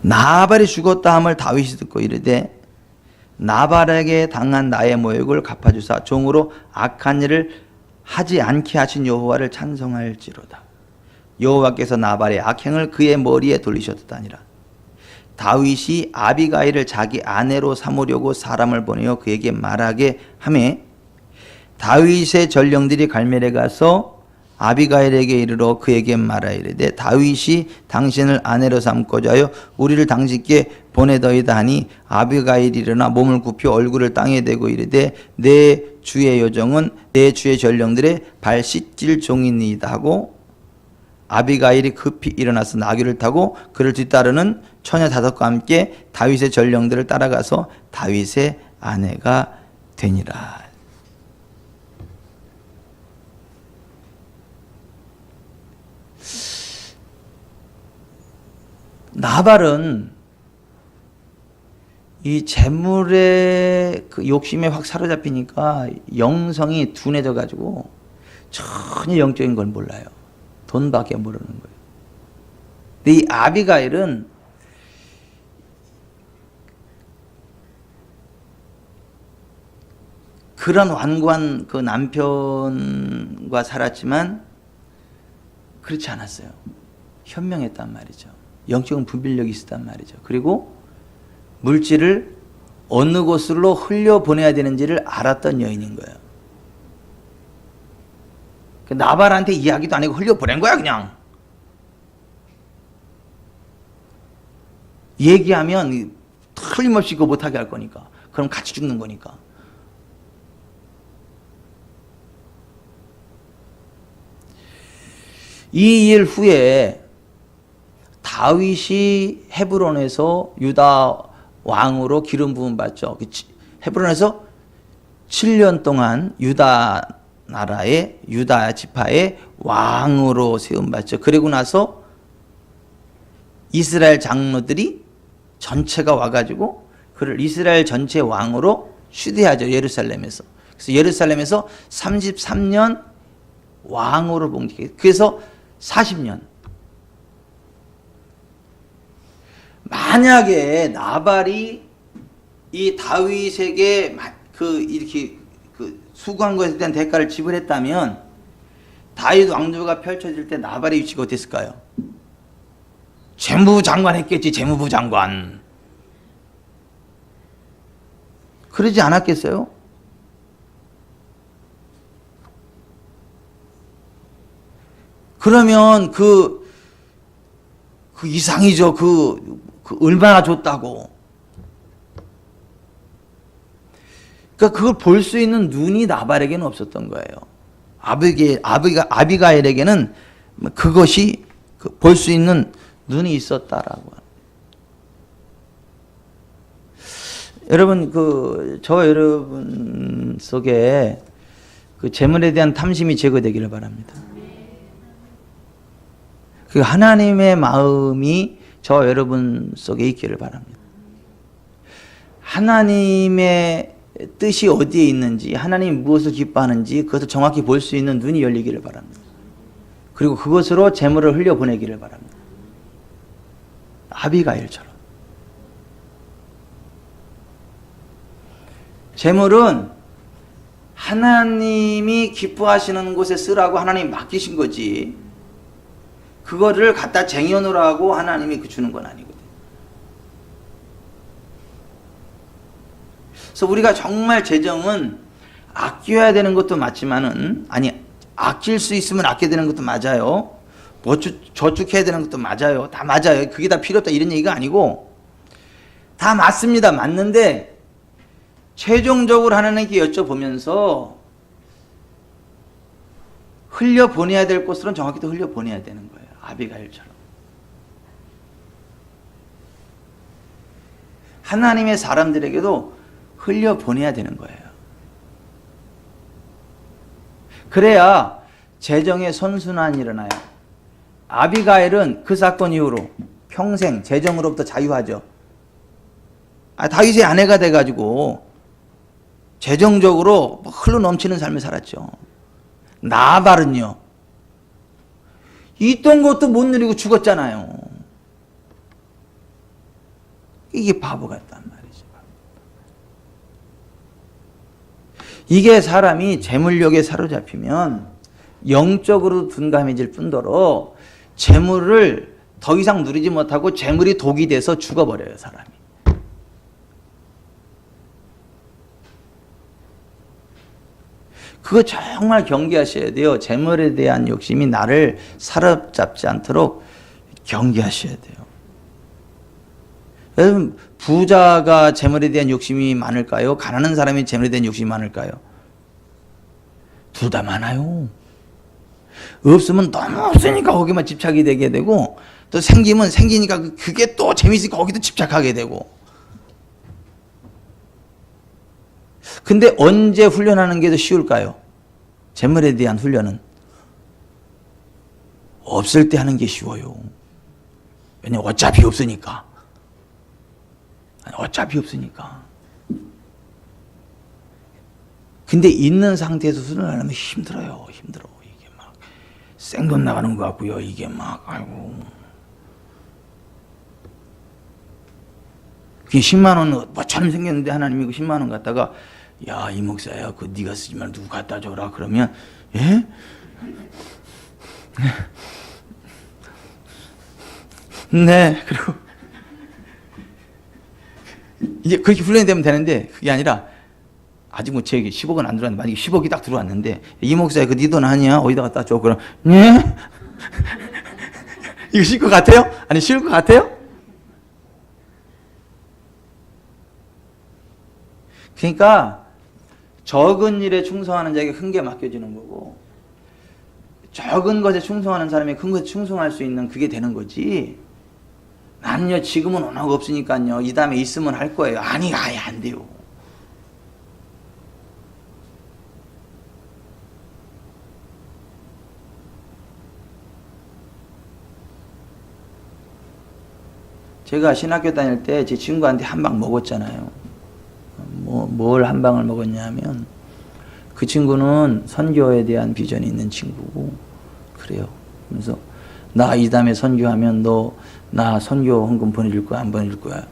나발이 죽었다 함을 다윗이 듣고 이르되 나발에게 당한 나의 모욕을 갚아주사 종으로 악한 일을 하지 않게 하신 여호와를 찬송할지로다. 여호와께서 나발의 악행을 그의 머리에 돌리셨다니라. 다윗이 아비가일을 자기 아내로 삼으려고 사람을 보내어 그에게 말하게 하매 다윗의 전령들이 갈멜에 가서 아비가일에게 이르러 그에게 말하이르되 다윗이 당신을 아내로 삼고자 하여 우리를 당신께 보내더이다 하니 아비가일이 일어나 몸을 굽혀 얼굴을 땅에 대고 이르되 내 주의 여종은 내 주의 전령들의 발 씻길 종이니이다 하고 아비가일이 급히 일어나서 나귀를 타고 그를 뒤따르는 처녀 5과 함께 다윗의 전령들을 따라가서 다윗의 아내가 되니라. 나발은 이 재물의 그 욕심에 확 사로잡히니까 영성이 둔해져 가지고 전혀 영적인 걸 몰라요. 돈밖에 모르는 거예요. 근데 이 아비가일은 그런 완고한 그 남편과 살았지만 그렇지 않았어요. 현명했단 말이죠. 영적인 분별력이 있었단 말이죠. 그리고 물질을 어느 곳으로 흘려보내야 되는지를 알았던 여인인 거예요. 나발한테 이야기도 안 하고 흘려보낸 거야 그냥. 얘기하면 틀림없이 그거 못하게 할 거니까. 그럼 같이 죽는 거니까. 이 일 후에 다윗이 헤브론에서 유다 왕으로 기름 부음 받죠. 헤브론에서 7년 동안 유다 나라의 유다 지파의 왕으로 세움 받죠. 그리고 나서 이스라엘 장로들이 전체가 와가지고 그를 이스라엘 전체 왕으로 추대하죠. 예루살렘에서. 그래서 예루살렘에서 33년 왕으로 봉직해요. 그래서 40년. 만약에 나발이 이 다윗에게 이렇게 수고한 것에 대한 대가를 지불했다면 다윗 왕조가 펼쳐질 때 나발의 위치가 어땠을까요? 재무부 장관 했겠지. 재무부 장관. 그러지 않았겠어요? 그러면 그 이상이죠. 얼마나 줬다고. 그러니까 그걸 볼 수 있는 눈이 나발에게는 없었던 거예요. 아비가일에게는 그것이 볼 수 있는 눈이 있었다라고. 여러분, 저 여러분 속에 그 재물에 대한 탐심이 제거되기를 바랍니다. 그 하나님의 마음이 저 여러분 속에 있기를 바랍니다. 하나님의 뜻이 어디에 있는지, 하나님이 무엇을 기뻐하는지 그것을 정확히 볼 수 있는 눈이 열리기를 바랍니다. 그리고 그것으로 재물을 흘려보내기를 바랍니다. 아비가일처럼. 재물은 하나님이 기뻐하시는 곳에 쓰라고 하나님이 맡기신 거지, 그거를 갖다 쟁여놓으라고 하나님이 주는 건 아니거든요. 그래서 우리가 정말 재정은 아껴야 되는 것도 맞지만은, 아낄 수 있으면 아껴야 되는 것도 맞아요. 저축해야 되는 것도 맞아요. 다 맞아요. 그게 다 필요 없다 이런 얘기가 아니고 다 맞습니다. 맞는데 최종적으로 하나님께 여쭤보면서 흘려보내야 될 곳으로는 정확히 또 흘려보내야 되는 거예요. 아비가일처럼. 하나님의 사람들에게도 흘려보내야 되는 거예요. 그래야 재정의 선순환이 일어나요. 아비가일은 그 사건 이후로 평생 재정으로부터 자유하죠. 다윗의 아내가 돼가지고 재정적으로 흘러넘치는 삶을 살았죠. 나발은요, 있던 것도 못 누리고 죽었잖아요. 이게 바보 같단 말이죠. 이게 사람이 재물욕에 사로잡히면 영적으로 둔감해질 뿐더러 재물을 더 이상 누리지 못하고 재물이 독이 돼서 죽어버려요, 사람이. 그거 정말 경계하셔야 돼요. 재물에 대한 욕심이 나를 사로잡지 않도록 경계하셔야 돼요. 여러분, 부자가 재물에 대한 욕심이 많을까요? 가난한 사람이 재물에 대한 욕심이 많을까요? 둘 다 많아요. 없으면 너무 없으니까 거기만 집착이 되게 되고, 또 생기면 생기니까 그게 또 재밌으니까 거기도 집착하게 되고. 근데 언제 훈련하는 게 더 쉬울까요? 재물에 대한 훈련은 없을 때 하는 게 쉬워요. 왜냐면 어차피 없으니까. 어차피 없으니까. 근데 있는 상태에서 훈련하려면 힘들어요. 힘들어. 이게 막 생돈 나가는 것 같고요. 이게 막 아이고. 10만 원 뭐처럼 생겼는데 하나님이 그 10만 원 갖다가 야, 이 목사야, 그 네가 쓰지 말고 누구 갖다 줘라. 그러면 예? 네. 그리고 이제 그렇게 훈련이 되면 되는데 그게 아니라 아직 뭐 제 10억은 안 들어왔는데 만약에 10억이 딱 들어왔는데 이 목사야, 그 네 돈 아니야? 어디다 갖다 줘? 그럼 예? 이거 쉬울 것 같아요? 아니 쉬울 것 같아요? 그러니까 적은 일에 충성하는 자에게 큰 게 맡겨지는 거고, 적은 것에 충성하는 사람이 큰 것에 충성할 수 있는 그게 되는 거지. 나는요 지금은 워낙 없으니까요 이 다음에 있으면 할 거예요. 아니, 아예 안 돼요. 제가 신학교 다닐 때 제 친구한테 한 방 먹었잖아요. 뭘 한 방을 먹었냐면, 그 친구는 선교에 대한 비전이 있는 친구고 그래요. 그래서 나 이 다음에 선교하면 너 나 선교 헌금 보내줄 거야, 안 보내줄 거야?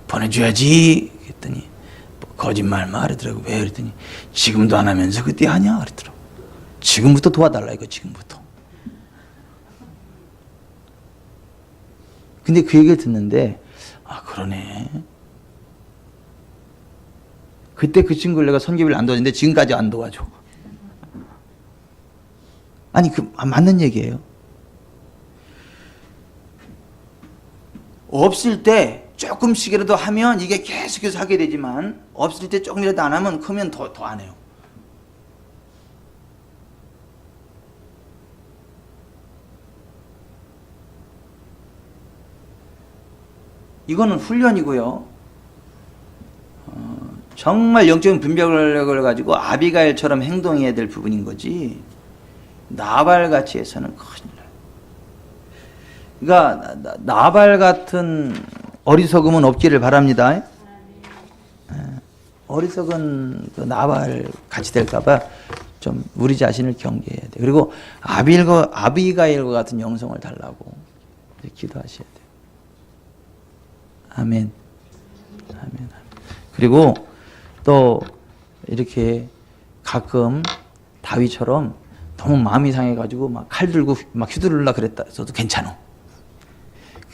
보내줘야지. 그랬더니 거짓말 말하더라고. 왜? 그랬더니 지금도 안 하면서 그때 하냐? 그랬더라고. 지금부터 도와달라 이거, 지금부터. 근데 그 얘기를 듣는데 아, 그러네. 그때 그 친구를 내가 선교비를 안 도와줬는데 지금까지 안 도와줘. 아니, 맞는 얘기예요. 없을 때 조금씩이라도 하면 이게 계속해서 하게 되지만, 없을 때 조금이라도 안 하면 크면 더 안 해요. 이거는 훈련이고요. 정말 영적인 분별력을 가지고 아비가일처럼 행동해야 될 부분인 거지, 나발같이 해서는 큰일 나요. 그러니까 나발 같은 어리석음은 없기를 바랍니다. 어리석은 그 나발 같이 될까봐 좀 우리 자신을 경계해야 돼요. 그리고 아비가일과 같은 영성을 달라고 기도하셔야 돼요. 아멘. 아멘. 그리고 또 이렇게 가끔 다윗처럼 너무 마음이 상해가지고 막 칼 들고 막 휘두르려 그랬다 해서도 괜찮아.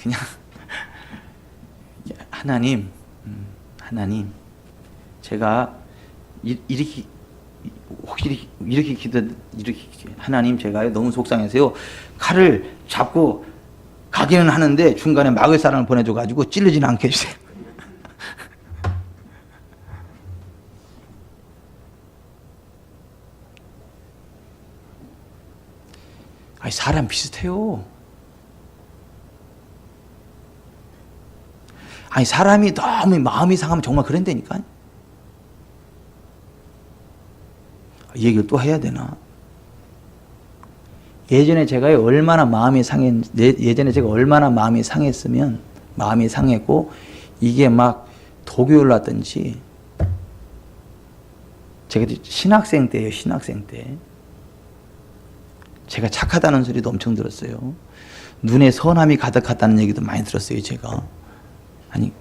그냥 하나님 제가 이렇게 혹시 이렇게 하나님 제가요 너무 속상해서요 칼을 잡고 가기는 하는데 중간에 막을 사람을 보내줘가지고 찔르지는 않게 해주세요. 아니 사람 비슷해요. 아니 사람이 너무 마음이 상하면 정말 그런다니까. 이 얘기를 또 해야 되나? 예전에 제가 얼마나 마음이 상했으면 마음이 상했고 이게 막 독이 올랐든지. 제가 신학생 때예요. 신학생 때 제가 착하다는 소리도 엄청 들었어요. 눈에 선함이 가득하다는 얘기도 많이 들었어요. 제가 아니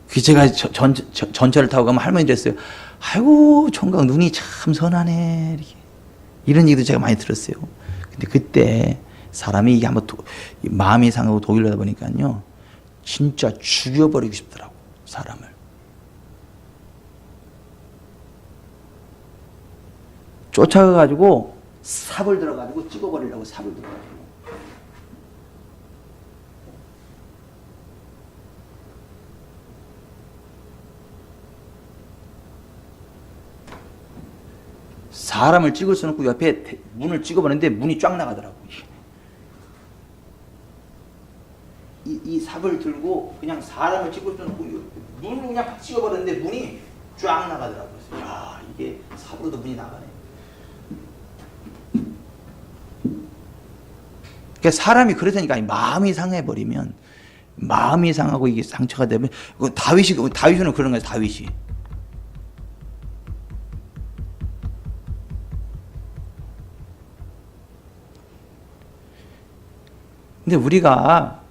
그 제가 전철을 타고 가면 할머니 그랬어요. 아이고 총각 눈이 참 선하네 이렇게. 이런 얘기도 제가 많이 들었어요. 근데 그때 사람이 이게 한번 마음이 상하고 독이 올라다 보니까요 진짜 죽여버리고 싶더라고 사람을. 쫓아가가지고 삽을 들어가지고 찍어버리려고 삽을 들어가지고. 사람을 찍을 수는 없고 옆에 문을 찍어버렸는데 문이 쫙 나가더라고. 이 삽을 들고 그냥 사람을 찍을 수는 없고 문을 그냥 팍 찍어버렸는데 문이 쫙 나가더라고. 야 이게 삽으로도 문이 나가네. 그러니까 사람이 그러다니까 마음이 상해버리면 마음이 상하고 이게 상처가 되면 다윗은 그런 거예요. 다윗이. 근데 우리가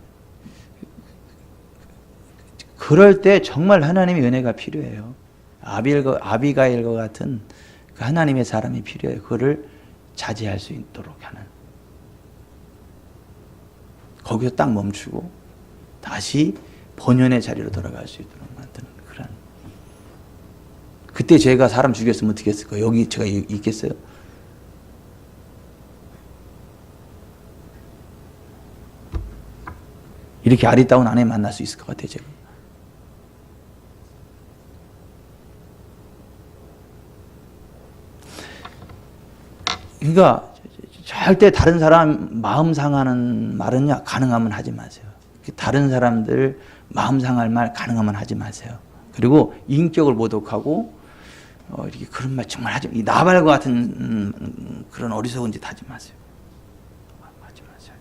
그럴 때 정말 하나님의 은혜가 필요해요. 아비가일과 같은 그 하나님의 사람이 필요해요. 그거를 자제할 수 있도록 하는. 거기서 딱 멈추고 다시 본연의 자리로 돌아갈 수 있도록 만드는 그런. 그때 제가 사람 죽였으면 어떻게 했을까요? 여기 제가 있겠어요? 이렇게 아리따운 아내 만날 수 있을 것 같아요, 제가. 그러니까 절대 다른 사람 마음 상하는 말은 가능하면 하지 마세요. 다른 사람들 마음 상할 말 가능하면 하지 마세요. 그리고 인격을 모독하고 이렇게 그런 말 정말 하지 마세요. 이 나발과 같은 그런 어리석은 짓 하지 마세요. 하지 마세요.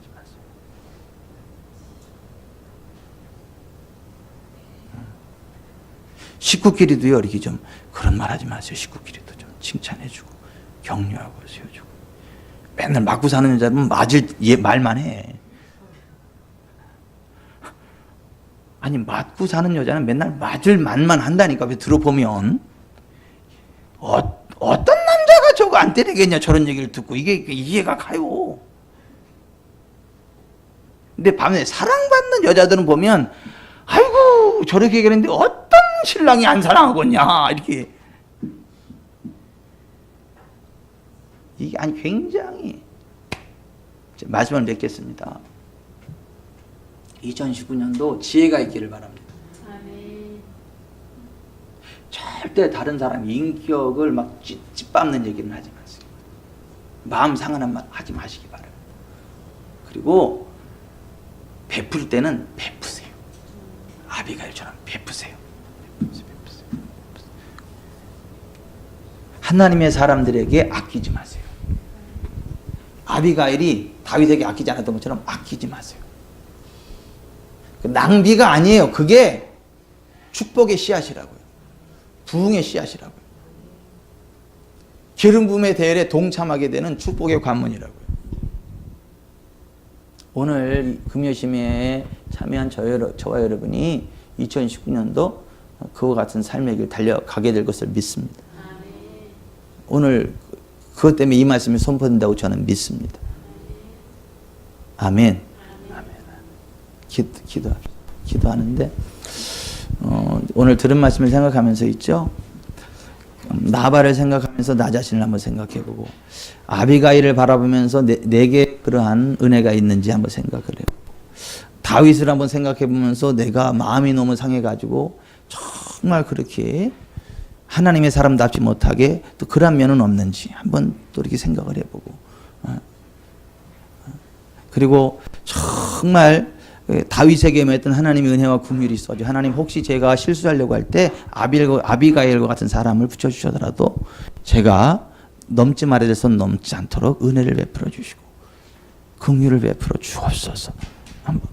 식구끼리도요, 이렇게 좀 그런 말 하지 마세요. 식구끼리도 좀 칭찬해주고 격려하고 세워주고. 맨날 맞고 사는 여자는 맞을 말만 해. 아니 맞고 사는 여자는 맨날 맞을 말만 한다니까. 들어보면 어떤 남자가 저거 안 때리겠냐 저런 얘기를 듣고 이게 이해가 가요. 근데 밤에 사랑받는 여자들은 보면 아이고 저렇게 얘기하는데 어떤 신랑이 안 사랑하겠냐 이렇게. 이게 아니 굉장히 말씀을 맺겠습니다. 2019년도 지혜가 있기를 바랍니다. 아멘. 절대 다른 사람 인격을 막 짓밟는 얘기는 하지 마세요. 마음 상하는 말 하지 마시기 바랍니다. 그리고 베풀 때는 베푸세요. 아비가일처럼 베푸세요. 하나님의 사람들에게 아끼지 마세요. 아비가일이 다윗에게 아끼지 않았던 것처럼 아끼지 마세요. 낭비가 아니에요. 그게 축복의 씨앗이라고요. 부흥의 씨앗이라고요. 기름 부음의 대열에 동참하게 되는 축복의 관문이라고요. 오늘 금요심에 참여한 저와 여러분이 2019년도 그와 같은 삶의 길 달려가게 될 것을 믿습니다. 오늘 그것 때문에 이 말씀이 선포된다고 저는 믿습니다. 아멘. 아멘. 기도하는데 오늘 들은 말씀을 생각하면서 있죠. 나발을 생각하면서 나 자신을 한번 생각해보고 아비가일을 바라보면서 내게 그러한 은혜가 있는지 한번 생각을 해보고 다윗을 한번 생각해보면서 내가 마음이 너무 상해가지고 정말 그렇게 하나님의 사람답지 못하게 또 그런 면은 없는지 한번 또 이렇게 생각을 해보고 그리고 정말 다윗에게 임했던 하나님의 은혜와 긍휼이 있어가지고 하나님 혹시 제가 실수하려고 할 때 아비가일과 같은 사람을 붙여주셔더라도 제가 넘지 말아야 될 선 넘지 않도록 은혜를 베풀어 주시고 긍휼을 베풀어 주옵소서. 한번